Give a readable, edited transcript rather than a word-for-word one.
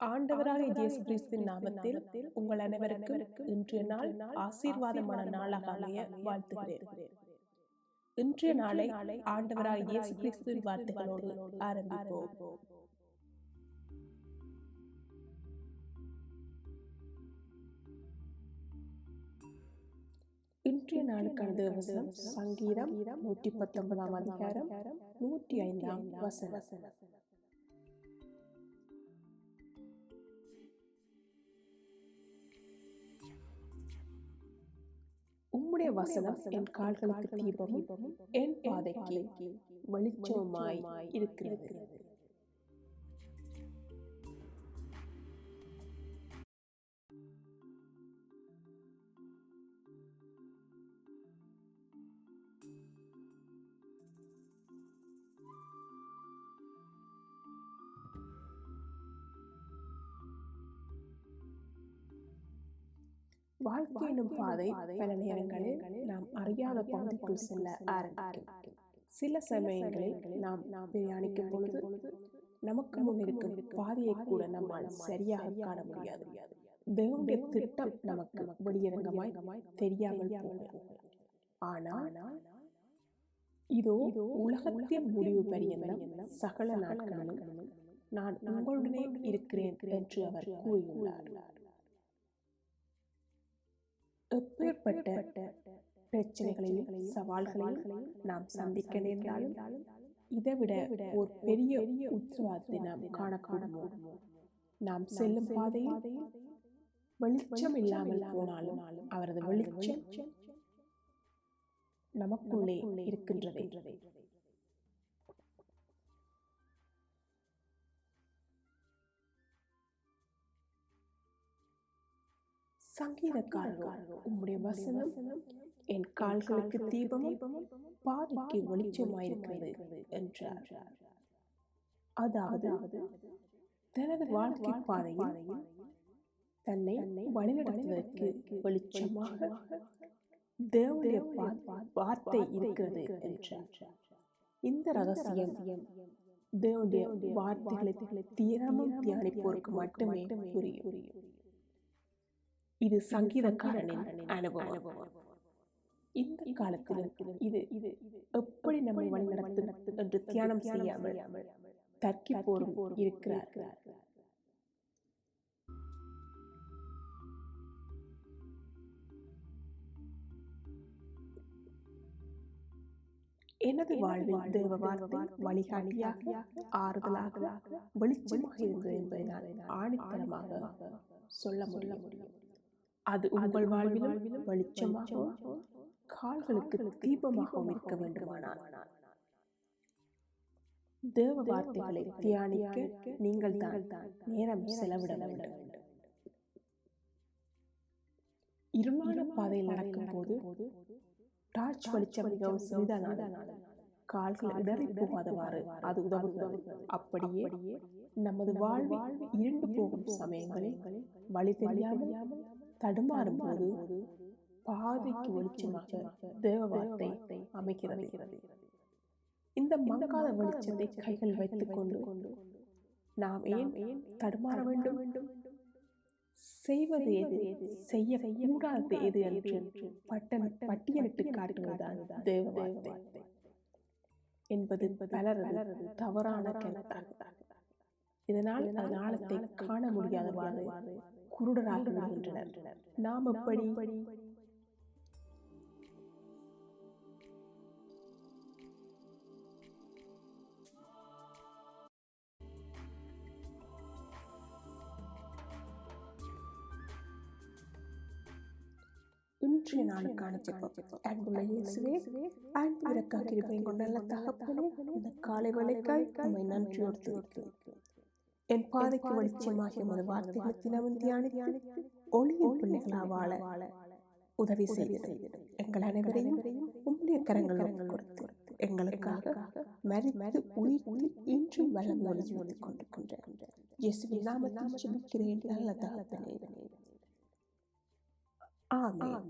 ஆண்டவராக இயேசு கிறிஸ்துவின் நாமத்தில் உங்கள் அனைவருக்கும் இன்றைய நாள் ஆசீர்வாதமான நாளாக அமைய வாழ்த்துகிறேன். இன்றைய நாளை ஆண்டவராக இயேசு கிறிஸ்துவின் வார்த்தைகளோடு ஆரம்பிப்போம். இன்றைய நாளுக்கான தேவவசனம் சங்கீதம் 119 அதிகாரம் 105 வசனம். உம்முடைய வசனம் என் கால்களுக்கு தீபமும் என் பாதைக்கு வெளிச்சமாய் இருக்கிறது. வாழ்க்கை எனும் பாதை பல நேரங்களில் நாம் அறியாத பகுதிக்குள் செல்ல ஆரம்பிக்கும். சில சமயங்களில் நாம் பிரயாணிக்கும் பொழுது நமக்கு முன்னிருக்கும் பாதையை கூட நம்மால் சரியாக காண முடியாது. தேவனுடைய திட்டம் நமக்கு வெளியரங்கமாய் தெரியாமல் போகலாம். ஆனால் இதோ உலகத்தின் முடிவு பரியந்தம் சகல நாட்களிலும் நான் உங்களுடனே இருக்கிறேன் என்று அவர் கூறியுள்ளார். எப்பேற்பட்ட பிரச்சனைகளையும் சவால்களையும் நாம் சந்திக்க நேர்ந்தாலும் இதைவிட ஒரு பெரிய உத்தரவாதத்தை நாம் காணக்கூடுமோ? நாம் செல்லும் பாதையில் வெளிச்சம் இல்லாமல் போனாலும் அவரது வெளிச்சம் நமக்குள்ளே இருக்கின்றது. சங்கீதக்காரர் உம்முடைய வசனம் என் கால்களுக்கு தீபமும் பாதைக்கு வெளிச்சமாயிருக்கிறது என்றார். அதாவது தனது வாழ்க்கை பாதையில் தன்னை வழிநடத்துவதற்கு வெளிச்சமாக தேவனுடைய வார்த்தை இருக்கிறது என்றார். இந்த ரகசியம் தேவனுடைய வார்த்தைகளை தினமும் தியானிப்போருக்கு மட்டுமே புரியும். இது சங்கீதக்காரனின் அனுபவம். இந்த காலத்திலும் இது எப்படி நம்மை வழிநடத்தும் என்று தியானம் செய்யாமல் தர்க்கி போரும் இருக்கிறார்கள். எனது வாழ்வில் தேவ வார்த்தை வழிகாட்டியாக ஆறுதலாக வெளிச்சமாக இருந்தது என்பதை நான் ஆணித்தரமாக சொல்ல முடியும். அது உங்கள் வாழ்விலும் வெளிச்சமாகவும் கால்களுக்கு தீபமாகவும் இருக்க வேண்டுமானால் தேவ வார்த்தைகளை தியானிக்க நீங்கள் தான் நேரம் செலவிட வேண்டும். இருளான பாதையில் நடக்கும் போது டார்ச் வெளிச்சம் மிகவும் சிறிதான கால்கள் இடறி போகாதவாறு அது உதவுகிறது. அப்படியே நமது வாழ்வில் இருண்டு போகும் சமயங்களில் வழி தெரியாமல் தடுமாறும் போது பாதைக்கு வெளிச்சமாக தேவ வார்த்தை அமைக்கிறது. இந்த மங்காத வெளிச்சத்தை கைகள் வைத்துக் கொண்டு நாம் ஏன் தடுமாற வேண்டும்? செய்வது எது, செய்யக்கூடாது எது என்று பட்டியலிட்டு காட்டுவதுதான் தேவ வார்த்தை என்பது பலரது தவறான கருத்தாகும். இதனால் ஆழத்தை காண முடியாதவாறு குருடராக விடுகின்றனர். நாம் எப்படி இன்றைய நாளுக்கான ஜெபம். அன்புள்ள இயேசுவே, அன்பு இரக்கம் கிருபை கொண்ட நல்ல தகப்பனே, இந்த காலை வேளைக்காய் உம்மை நன்றியோடு துதிக்கிறேன். என் பாதைக்கு வெளிச்சமாகிய உமது வார்த்தைகளை தினமும் தியானித்து ஒளியின் பிள்ளைகளாக வாழ உதவி செய்கிறது. எங்கள் அனைவரையும் உம்முடைய கரங்களில் கொடுத்து எங்களுக்காக மரித்து உயிர்த்து இன்றும் வளம் ஒளிந்து கொண்டிருக்கின்றேன். இயேசுவின் நாமத்தில் ஜெபிக்கிறேன் நல்ல தகப்பனே. ஆமென்.